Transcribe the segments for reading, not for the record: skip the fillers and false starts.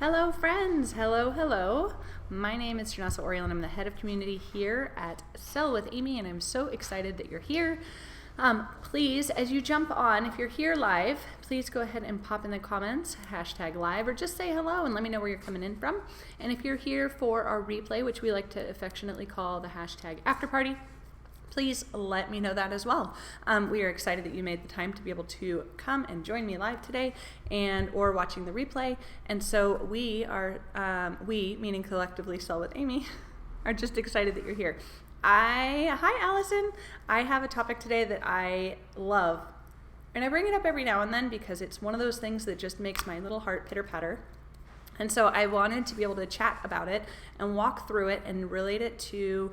Hello, friends. Hello, hello. My name is Janessa Oriel, and I'm the head of community here at Sell with Amy, and I'm so excited that you're here. Please, as you jump on, if you're here live, please go ahead and pop in the comments, #live, or just say hello and let me know where you're coming in from. And if you're here for our replay, which we like to affectionately call the #afterparty, please let me know that as well. We are excited that you made the time to be able to come and join me live today or watching the replay. And so we are, we, meaning collectively Sell with Amy, are just excited that you're here. Hi Allison. I have a topic today that I love. And I bring it up every now and then because it's one of those things that just makes my little heart pitter patter. And so I wanted to be able to chat about it and walk through it and relate it to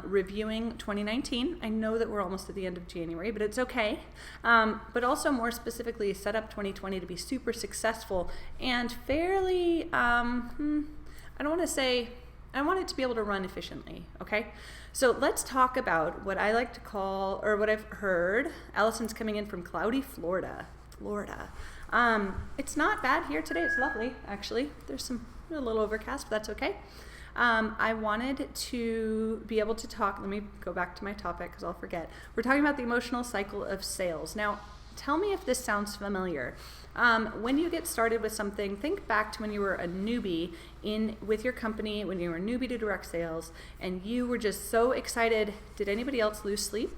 reviewing 2019. I know that we're almost at the end of January, but it's okay. But also more specifically, set up 2020 to be super successful and fairly, I want it to be able to run efficiently, okay? So let's talk about what I like to call, or what I've heard. Allison's coming in from cloudy Florida. It's not bad here today. It's lovely, actually. There's a little overcast, but that's okay. I wanted to be able to talk. Let me go back to my topic because I'll forget. We're talking about the emotional cycle of sales. Now, tell me if this sounds familiar. When you get started with something, think back to when you were a newbie with your company, when you were a newbie to direct sales, and you were just so excited. Did anybody else lose sleep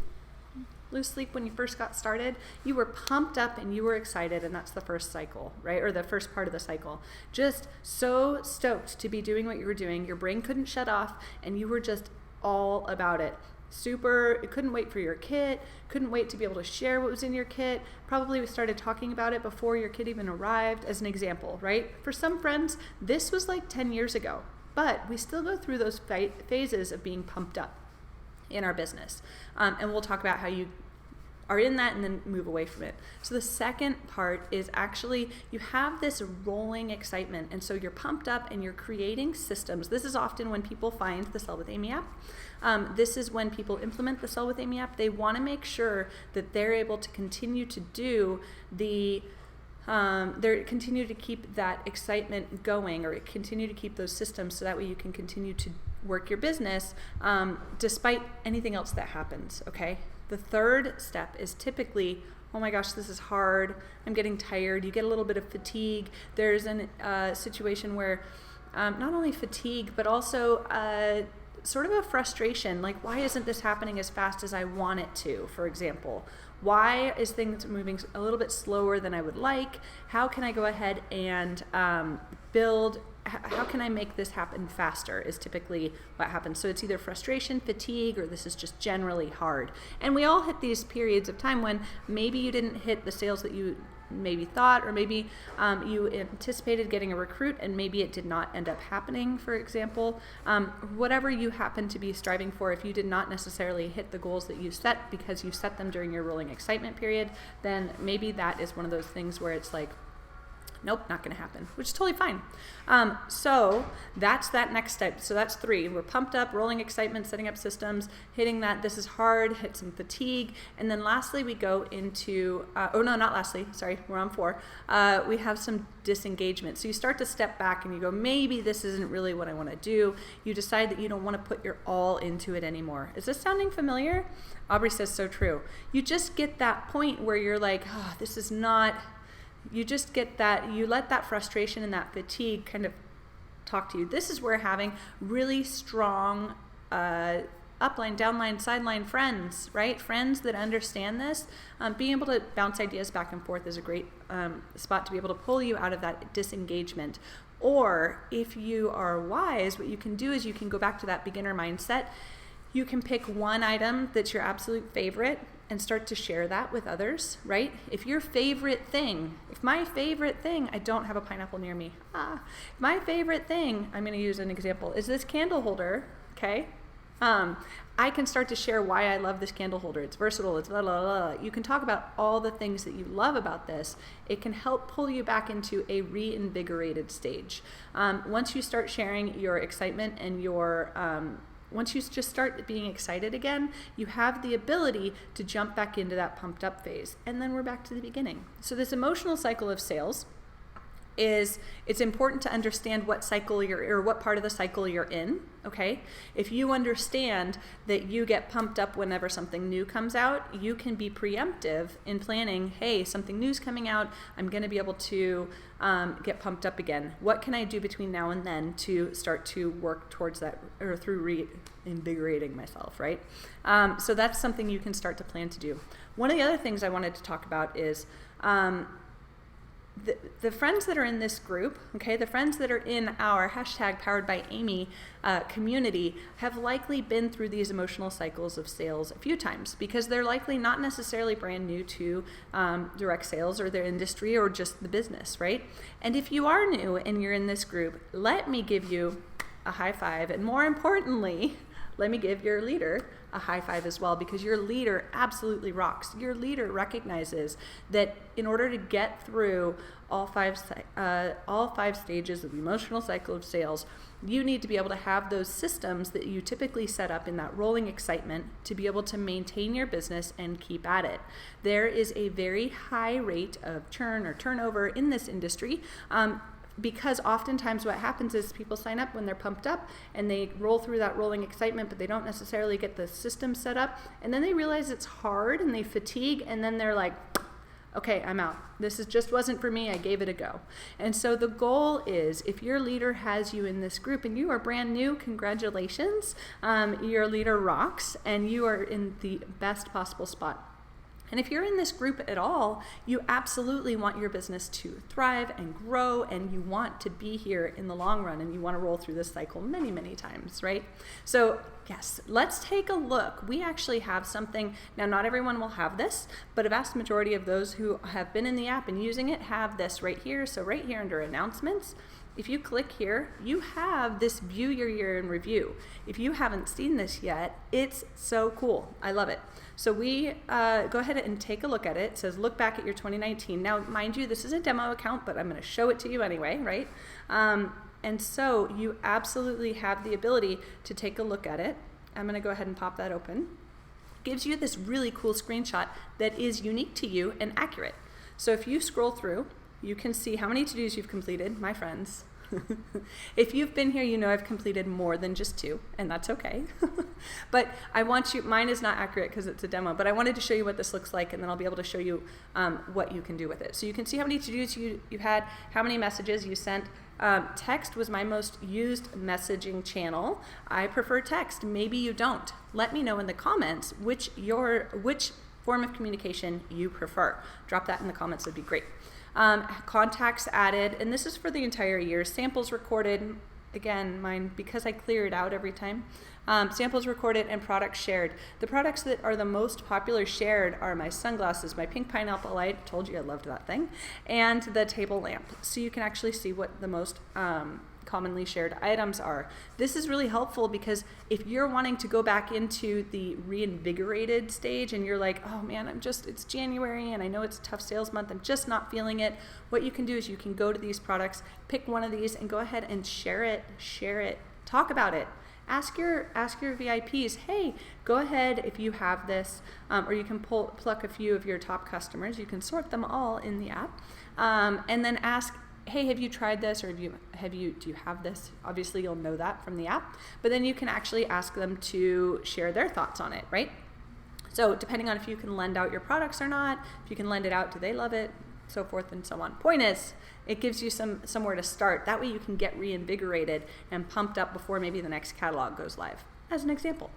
when you first got started? You were pumped up and you were excited, and that's the first cycle, right? Or the first part of the cycle. Just so stoked to be doing what you were doing. Your brain couldn't shut off and you were just all about it. Couldn't wait for your kit, couldn't wait to be able to share what was in your kit. Probably we started talking about it before your kit even arrived, as an example, right? For some friends, this was like 10 years ago, but we still go through those phases of being pumped up in our business. And we'll talk about how you are in that and then move away from it. So the second part is actually you have this rolling excitement, and so you're pumped up and you're creating systems. This is often when people find the Sell with Amy app. This is when people implement the Sell with Amy app. They want to make sure that they're able to continue to do continue to keep that excitement going, or continue to keep those systems, so that way you can continue to work your business despite anything else that happens, okay? The third step is typically, oh my gosh, this is hard, I'm getting tired. You get a little bit of fatigue. There's a situation where not only fatigue, but also sort of a frustration, like, why isn't this happening as fast as I want it to, for example? Why is things moving a little bit slower than I would like? How can I go ahead and how can I make this happen faster is typically what happens. So it's either frustration, fatigue, or this is just generally hard. And we all hit these periods of time when maybe you didn't hit the sales that you maybe thought, or maybe you anticipated getting a recruit and maybe it did not end up happening, for example. Whatever you happen to be striving for, if you did not necessarily hit the goals that you set because you set them during your rolling excitement period, then maybe that is one of those things where it's like, nope, not going to happen, which is totally fine. So that's that next step. So that's 3. We're pumped up, rolling excitement, setting up systems, hitting that. This is hard, hit some fatigue. And then lastly, we go into, we're on 4. We have some disengagement. So you start to step back and you go, maybe this isn't really what I want to do. You decide that you don't want to put your all into it anymore. Is this sounding familiar? Aubrey says, so true. You just get that point where you're like, oh, this is not... You just get that, you let that frustration and that fatigue kind of talk to you. This is where having really strong upline, downline, sideline friends, right? Friends that understand this, being able to bounce ideas back and forth is a great spot to be able to pull you out of that disengagement. Or if you are wise, what you can do is you can go back to that beginner mindset. You can pick one item that's your absolute favorite and start to share that with others, right? If my favorite thing, I don't have a pineapple near me. My favorite thing, I'm going to use an example, is this candle holder, okay? I can start to share why I love this candle holder. It's versatile, it's blah, blah, blah. You can talk about all the things that you love about this. It can help pull you back into a reinvigorated stage. Once you start sharing your excitement and once you just start being excited again, you have the ability to jump back into that pumped up phase. And then we're back to the beginning. So this emotional cycle of sales is it's important to understand what cycle or what part of the cycle you're in, okay? If you understand that you get pumped up whenever something new comes out, you can be preemptive in planning, hey, something new's coming out, I'm gonna be able to get pumped up again. What can I do between now and then to start to work towards that, or through reinvigorating myself, right? So that's something you can start to plan to do. One of the other things I wanted to talk about is the friends that are in this group, okay, the friends that are in our #PoweredByAmy community have likely been through these emotional cycles of sales a few times, because they're likely not necessarily brand new to direct sales or their industry or just the business, right? And if you are new and you're in this group, let me give you a high five, and more importantly, let me give your leader a high five as well, because your leader absolutely rocks. Your leader recognizes that in order to get through all five stages of the emotional cycle of sales, you need to be able to have those systems that you typically set up in that rolling excitement to be able to maintain your business and keep at it. There is a very high rate of churn or turnover in this industry. Because oftentimes what happens is people sign up when they're pumped up and they roll through that rolling excitement, but they don't necessarily get the system set up, and then they realize it's hard and they fatigue, and then they're like, okay, I'm out. This just wasn't for me. I gave it a go. And so the goal is, if your leader has you in this group and you are brand new, congratulations. Your leader rocks and you are in the best possible spot. And if you're in this group at all, you absolutely want your business to thrive and grow, and you want to be here in the long run, and you want to roll through this cycle many, many times, right? So yes, let's take a look. We actually have something. Now, not everyone will have this, but a vast majority of those who have been in the app and using it have this right here. So right here under announcements, if you click here, you have this view your year in review. If you haven't seen this yet, it's so cool. I love it. So we go ahead and take a look at it. It says look back at your 2019. Now, mind you, this is a demo account, but I'm going to show it to you anyway, right? And so you absolutely have the ability to take a look at it. I'm going to go ahead and pop that open. Gives you this really cool screenshot that is unique to you and accurate. So if you scroll through, you can see how many to-dos you've completed, my friends. If you've been here, you know I've completed more than just 2, and that's okay. But I want you, mine is not accurate because it's a demo, but I wanted to show you what this looks like, and then I'll be able to show you what you can do with it. So you can see how many to-dos you had, how many messages you sent. Text was my most used messaging channel. I prefer text. Maybe you don't. Let me know in the comments which form of communication you prefer. Drop that in the comments, that'd be great. Contacts added, and this is for the entire year. Samples recorded, again, mine, because I clear it out every time. Samples recorded and products shared. The products that are the most popular shared are my sunglasses, my pink pineapple light, told you I loved that thing, and the table lamp. So you can actually see what the most commonly shared items are. This is really helpful because if you're wanting to go back into the reinvigorated stage and you're like, oh man, it's January and I know it's a tough sales month, I'm just not feeling it. What you can do is you can go to these products, pick one of these and go ahead and share it, talk about it. Ask your VIPs, hey, go ahead if you have this, or you can pluck a few of your top customers. You can sort them all in the app, and then ask, hey, have you tried this, or do you have this? Obviously, you'll know that from the app, but then you can actually ask them to share their thoughts on it, right? So depending on if you can lend out your products or not, if you can lend it out, do they love it, so forth and so on. Point is, it gives you somewhere to start. That way you can get reinvigorated and pumped up before maybe the next catalog goes live, as an example.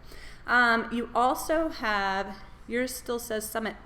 You also have, yours still says Summit.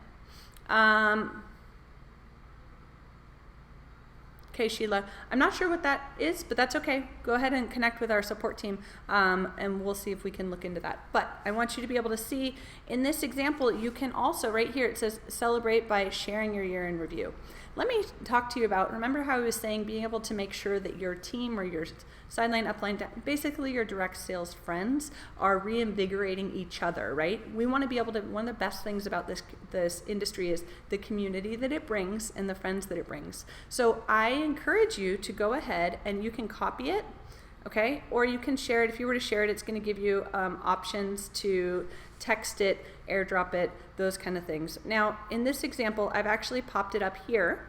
Okay, Sheila, I'm not sure what that is, but that's okay. Go ahead and connect with our support team, and we'll see if we can look into that. But I want you to be able to see, in this example, you can also, right here, it says celebrate by sharing your year in review. Let me talk to you about, remember how I was saying being able to make sure that your team or your sideline, upline, basically your direct sales friends are reinvigorating each other, right? We want to be able to, one of the best things about this industry is the community that it brings and the friends that it brings. So I encourage you to go ahead and you can copy it, okay? Or you can share it. If you were to share it, it's going to give you options to text it, airdrop it, those kind of things. Now, in this example, I've actually popped it up here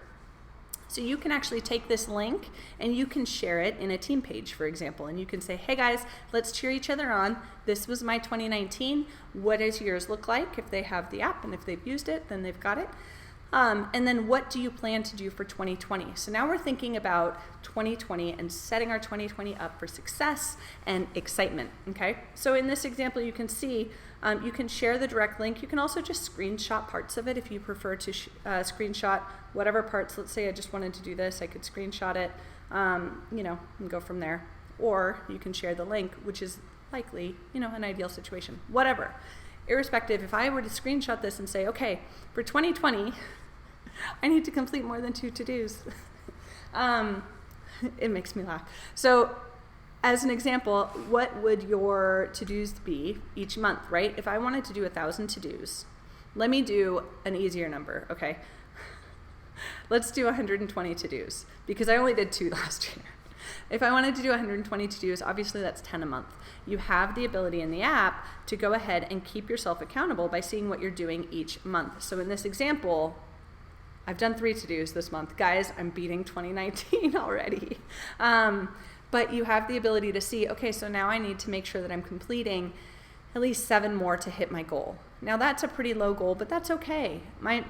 So you can actually take this link and you can share it in a team page, for example, and you can say, hey guys, let's cheer each other on. This was my 2019. What does yours look like? If they have the app and if they've used it, then they've got it. And then what do you plan to do for 2020? So now we're thinking about 2020 and setting our 2020 up for success and excitement, okay? So in this example, you can see, you can share the direct link. You can also just screenshot parts of it if you prefer to screenshot whatever parts. Let's say I just wanted to do this, I could screenshot it, you know, and go from there. Or you can share the link, which is likely, you know, an ideal situation, whatever. Irrespective, if I were to screenshot this and say, okay, for 2020, I need to complete more than 2 to-dos. It makes me laugh. So as an example, what would your to-dos be each month, right? If I wanted to do 1,000 to-dos, let me do an easier number, okay? Let's do 120 to-dos because I only did 2 last year. If I wanted to do 120 to-dos, obviously that's 10 a month. You have the ability in the app to go ahead and keep yourself accountable by seeing what you're doing each month. So in this example, I've done 3 to-dos this month. Guys, I'm beating 2019 already. But you have the ability to see, okay, so now I need to make sure that I'm completing at least 7 more to hit my goal. Now that's a pretty low goal, but that's okay.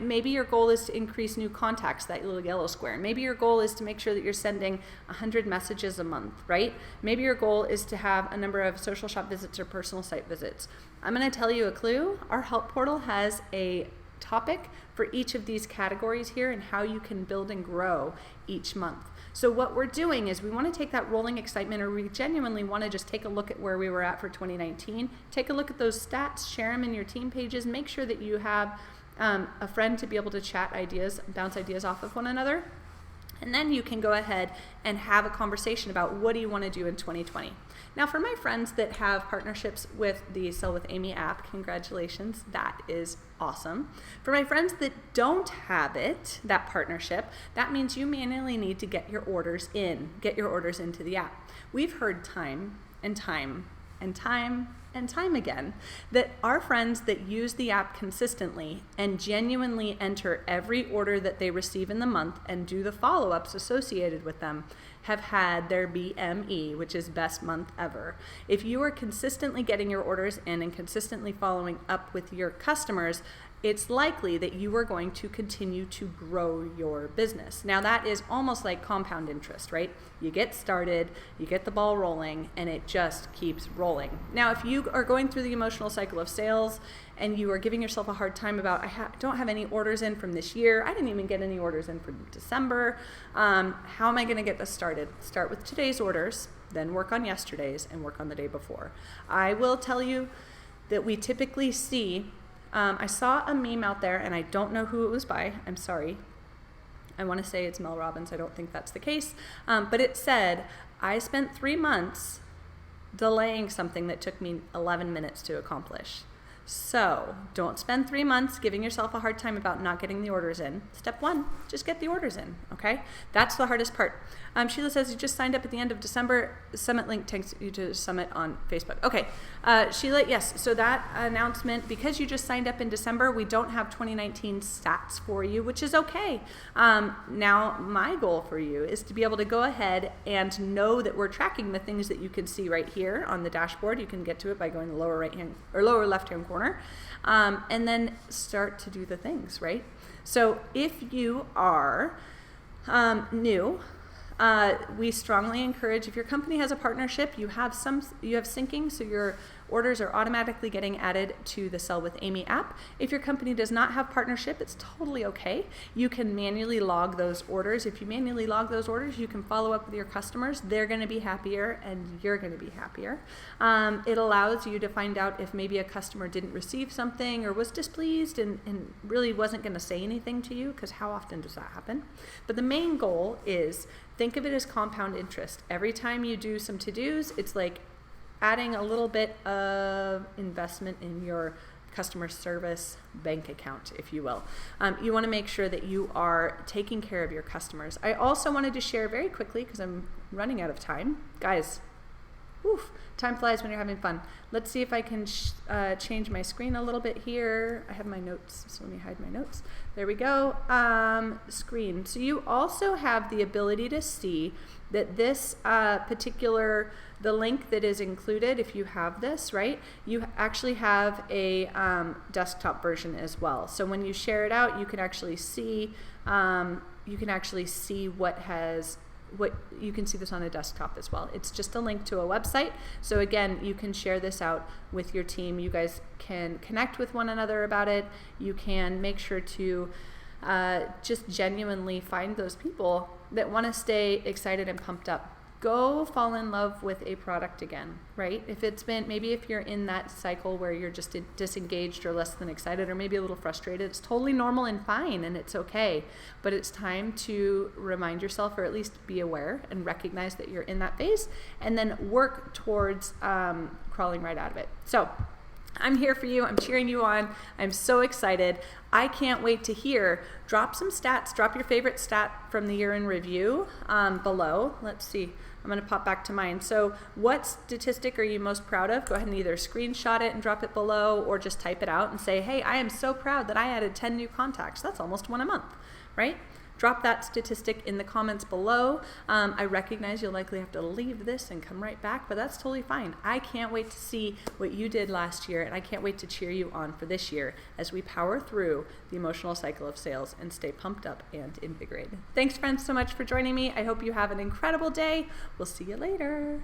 Maybe your goal is to increase new contacts, that little yellow square. Maybe your goal is to make sure that you're sending 100 messages a month, right? Maybe your goal is to have a number of social shop visits or personal site visits. I'm gonna tell you a clue. Our help portal has a topic for each of these categories here and how you can build and grow each month. So what we're doing is we want to take that rolling excitement, or we genuinely want to just take a look at where we were at for 2019, take a look at those stats, share them in your team pages, make sure that you have a friend to be able to chat ideas, bounce ideas off of one another. And then you can go ahead and have a conversation about what do you want to do in 2020. Now for my friends that have partnerships with the Sell with Amy app, congratulations, that is awesome. For my friends that don't have it, that partnership, that means you manually need to get your orders into the app. We've heard time and time and time and time again that our friends that use the app consistently and genuinely enter every order that they receive in the month and do the follow-ups associated with them have had their BME, which is best month ever. If you are consistently getting your orders in and consistently following up with your customers, it's likely that you are going to continue to grow your business. Now that is almost like compound interest, right? You get started, you get the ball rolling, and it just keeps rolling. Now if you are going through the emotional cycle of sales and you are giving yourself a hard time about, I don't have any orders in from this year, I didn't even get any orders in from December, how am I gonna get this started? Start with today's orders, then work on yesterday's, and work on the day before. I will tell you that we typically see, I saw a meme out there, and I don't know who it was by. I'm sorry. I want to say it's Mel Robbins. I don't think that's the case. But it said, I spent 3 months delaying something that took me 11 minutes to accomplish. So don't spend 3 months giving yourself a hard time about not getting the orders in. Step 1, just get the orders in, okay? That's the hardest part. Sheila says you just signed up at the end of December. Summit link takes you to Summit on Facebook. Okay, Sheila, yes, so that announcement, because you just signed up in December, we don't have 2019 stats for you, which is okay. Now, my goal for you is to be able to go ahead and know that we're tracking the things that you can see right here on the dashboard. You can get to it by going to the lower right-hand or lower left-hand corner, and then start to do the things, right? So if you are new, we strongly encourage, if your company has a partnership, you have syncing, so your orders are automatically getting added to the Sell with Amy app. If your company does not have partnership, it's totally okay. You can manually log those orders. If you manually log those orders, you can follow up with your customers. They're going to be happier and you're going to be happier. It allows you to find out if maybe a customer didn't receive something or was displeased and really wasn't going to say anything to you, because how often does that happen? But the main goal is, think of it as compound interest. Every time you do some to-dos, it's like adding a little bit of investment in your customer service bank account, if you will. You want to make sure that you are taking care of your customers. I also wanted to share very quickly, because I'm running out of time. Guys, Oof, time flies when you're having fun. Let's see if I can change my screen a little bit here. I have my notes, so let me hide my notes. There we go. Screen. So you also have the ability to see that this the link that is included, if you have this, right, you actually have a desktop version as well. So when you share it out, you can actually see you can see this on a desktop as well. It's just a link to a website. So again, you can share this out with your team. You guys can connect with one another about it. You can make sure to just genuinely find those people that want to stay excited and pumped up. Go fall in love with a product again, right? Maybe if you're in that cycle where you're just disengaged or less than excited or maybe a little frustrated, it's totally normal and fine and it's okay. But it's time to remind yourself, or at least be aware and recognize that you're in that phase, and then work towards crawling right out of it. So I'm here for you. I'm cheering you on. I'm so excited. I can't wait to hear. Drop some stats. Drop your favorite stat from the year in review below. Let's see. I'm going to pop back to mine. So what statistic are you most proud of? Go ahead and either screenshot it and drop it below, or just type it out and say, hey, I am so proud that I added 10 new contacts. That's almost one a month, right? Drop that statistic in the comments below. I recognize you'll likely have to leave this and come right back, but that's totally fine. I can't wait to see what you did last year, and I can't wait to cheer you on for this year as we power through the emotional cycle of sales and stay pumped up and invigorated. Thanks, friends, so much for joining me. I hope you have an incredible day. We'll see you later.